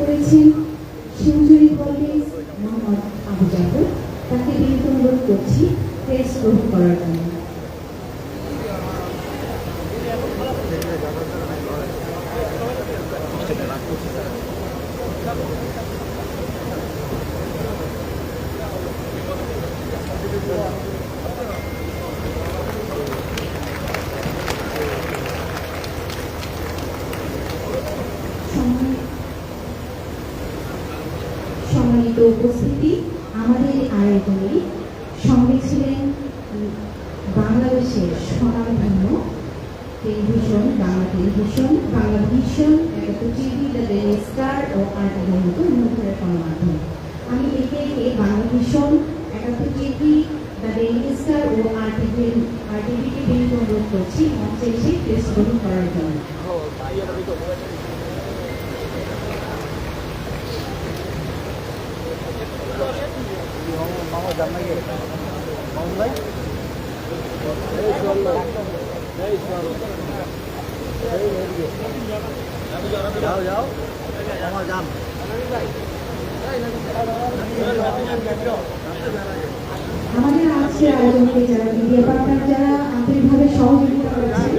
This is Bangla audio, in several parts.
করেছেন শিবচুরি কলেজ মোহাম্মদ আবু জাফর, তাকে বিনীত অনুরোধ করছি প্রেস গ্রহণ করার জন্য। সম্মানিত উপস্থিতি, আমাদের আয়োজনে সঙ্গে ছিলেন বাংলাদেশের স্বনামধন্য television, Bangla television, Bangla vision, TV, the Daily Star ও আরটিভির মতো উন্নতর গণমাধ্যম। আমি একে একে Bangla vision, Ekattor TV, the Daily Star ও আরটিভিকে বিনীত অনুরোধ করছি মঞ্চে এসে প্রেস গ্রহণ করার জন্য। আমাদের আজকের আয়োজনকে যারা মিডিয়া পার্টনার যারা আন্তরিকভাবে সহযোগিতা করেছেন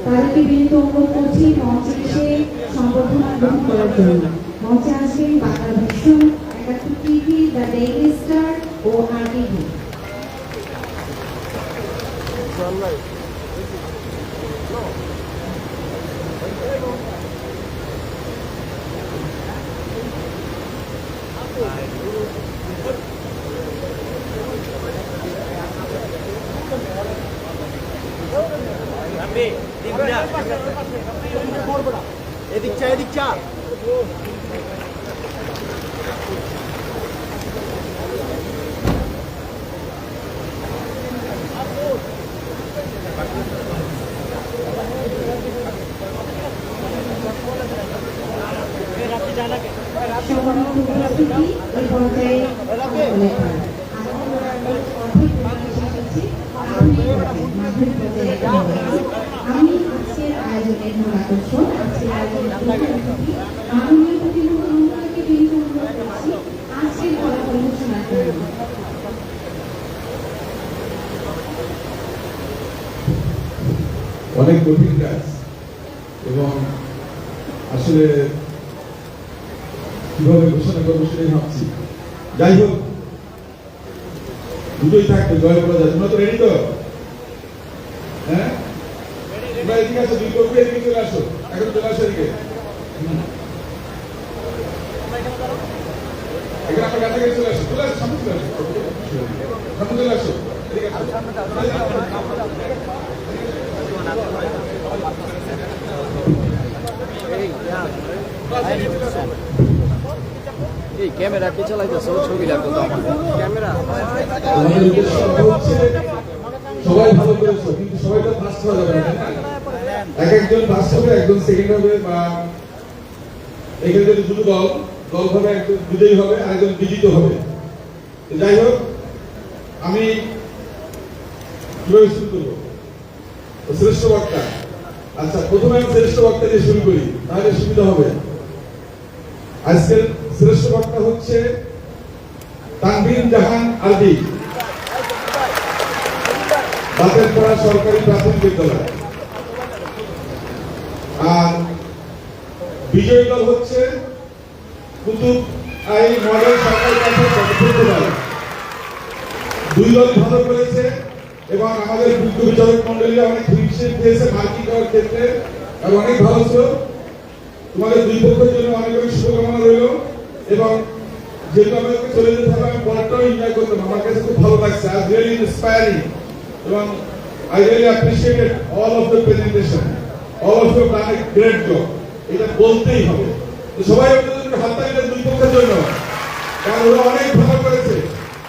তাদেরকে বিনীত অনুরোধ করছি মঞ্চে এসে সংবর্ধনা গ্রহণ করার জন্য। মঞ্চে আসবেন Bangla vision, Ekattor TV, the Daily Star ও আরটিভি। এদিক চা এদিক চা আমি আজকের আয়োজনের মূল আকর্ষণ, আজকের আয়োজনের মাননীয় প্রতিনিধিকে বিনীত অনুরোধ করছি আজকের ফলাফল ঘোষণা করুন। অনেক কঠিন কাজ এবং আসলে কিভাবে ঘোষণা করবো সেটাই ভাবছি। যাই হোক, দুটোই থাকবে, জয় করা যায়। তোমরা তো রেডি তো? হ্যাঁ, তোমরা এদিকে আসো, দুই পক্ষে এদিকে চলে আসো, এখন চলে আসো এদিকে। এখানে আপনার কাছাকাছি চলে আসো, চলে আসো, সামনে চলে আসো, সামনে চলে আসো, এদিকে আসো। এই ক্যামেরা কে চালাইতেছে? ছবি লাগতো তো আমার ক্যামেরা। সবাই ভালো করেছো, কিন্তু সবাই তো ফার্স্ট হওয়া যাবে না। এক একজন ফার্স্ট হবে, একজন সেকেন্ড হবে, বা এখানে যদি দুটো দল হবে, একজন বিজয়ী হবে আর একজন বিজিত হবে। যাই হোক, আমি কিভাবে শুরু করবো? শ্রেষ্ঠ বক্তা। আচ্ছা, প্রথমে আমি শ্রেষ্ঠ বক্তা দিয়ে শুরু করি, তাহলে সুবিধা হবে। আজকের শ্রেষ্ঠ বক্তা হচ্ছে তানভীর জাহান আলবি, বাতেরপাড়া সরকারি প্রাথমিক বিদ্যালয়। আর বিজয়ী দল হচ্ছে কুতুব আই মডেল সরকারি প্রাথমিক বিদ্যালয়। দুই দল ভালো করেছে এবং আমাদের বিজ্ঞ বিচারক মন্ডলী অনেক হিমশিম পেয়েছে মার্কিং করার ক্ষেত্রে, এবং অনেক ভালো ছিল। তোমাদের দুই পক্ষের জন্য অনেক অনেক শুভকামনা রইল। এবং যেহেতু আমাদেরকে চলে যেতে হবে, আমি পরেরটাও এনজয় করতাম, আমার কাছে খুব ভালো লাগছে। আই রিয়েলি ইন্সপায়ারিং এবং I really appreciated all of the presentation. All of you have done a great job. এটা বলতেই হবে। তো সবাই আপনাদের হাততালি দেন দুই পক্ষের জন্য, কারণ ওরা অনেক ভালো করেছে।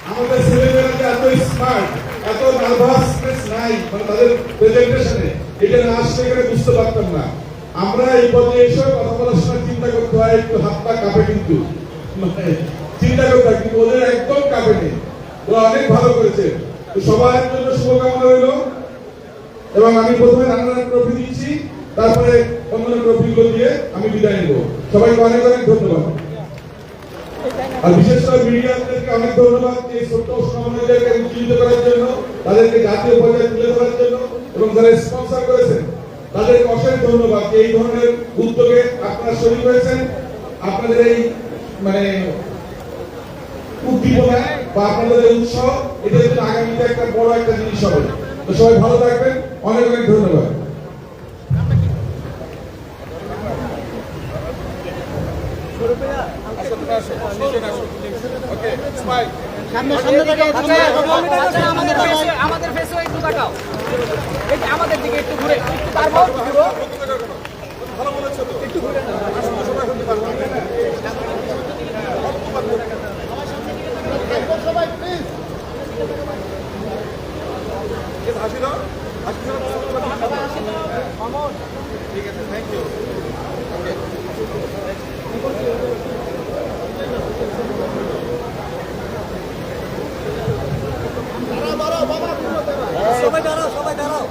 আমাদের ছেলেমেয়েরা যে এত স্মার্ট, এত নার্ভাসনেস নাই মানে তাদের প্রেজেন্টেশনে, এটা না আসলে এখানে বুঝতে পারতাম না। আমরা এই পর্যায়ে এসে কথা বলার সময় চিন্তা করতে হয়, একটু হাত পা কাঁপে, কিন্তু মানে চিন্তা করতে হয়, কিন্তু ওদের একদম কাঁপেনি। ওরা অনেক ভালো করেছে। তো সবার জন্য শুভকামনা রইল। এবং আমি প্রথমে রান্নার ট্রফি দিচ্ছি, তারপরে অন্যান্য ট্রফিগুলো দিয়ে আমি বিদায় নেব। সবাইকে অনেক অনেক ধন্যবাদ। আর বিশেষ করে মিডিয়াদেরকে অনেক ধন্যবাদ যে ছোট্ট সমন্বয়দেরকে উজ্জীবিত করার জন্য, তাদেরকে জাতীয় পর্যায়ে তুলে ধরার জন্য এবং যারা স্পন্সর করেছেন তাদেরকে অশেষ ধন্যবাদ যে এই ধরনের উদ্যোগে আপনারা শরীর হয়েছেন। আপনাদের এই মানে উদ্দীপনা বা আপনাদের এই উৎসাহ এটা জন্য আগামীতে একটা বড় একটা জিনিস হবে। তো সবাই ভালো থাকবেন, অনেক অনেক ধন্যবাদ। আমাদের ফেসে একটু তাকাও, এই যে আমাদের দিকে একটু ঘুরে পারবো ভালো বলেছো তো, একটু ঘুরে না সবাই হতে পারবো সবাই প্লিজ হাসি দাও, হাসি দাও, ঠিক আছে, থ্যাংক ইউ। সবাই দাঁড়াও, সবাই দাঁড়াও।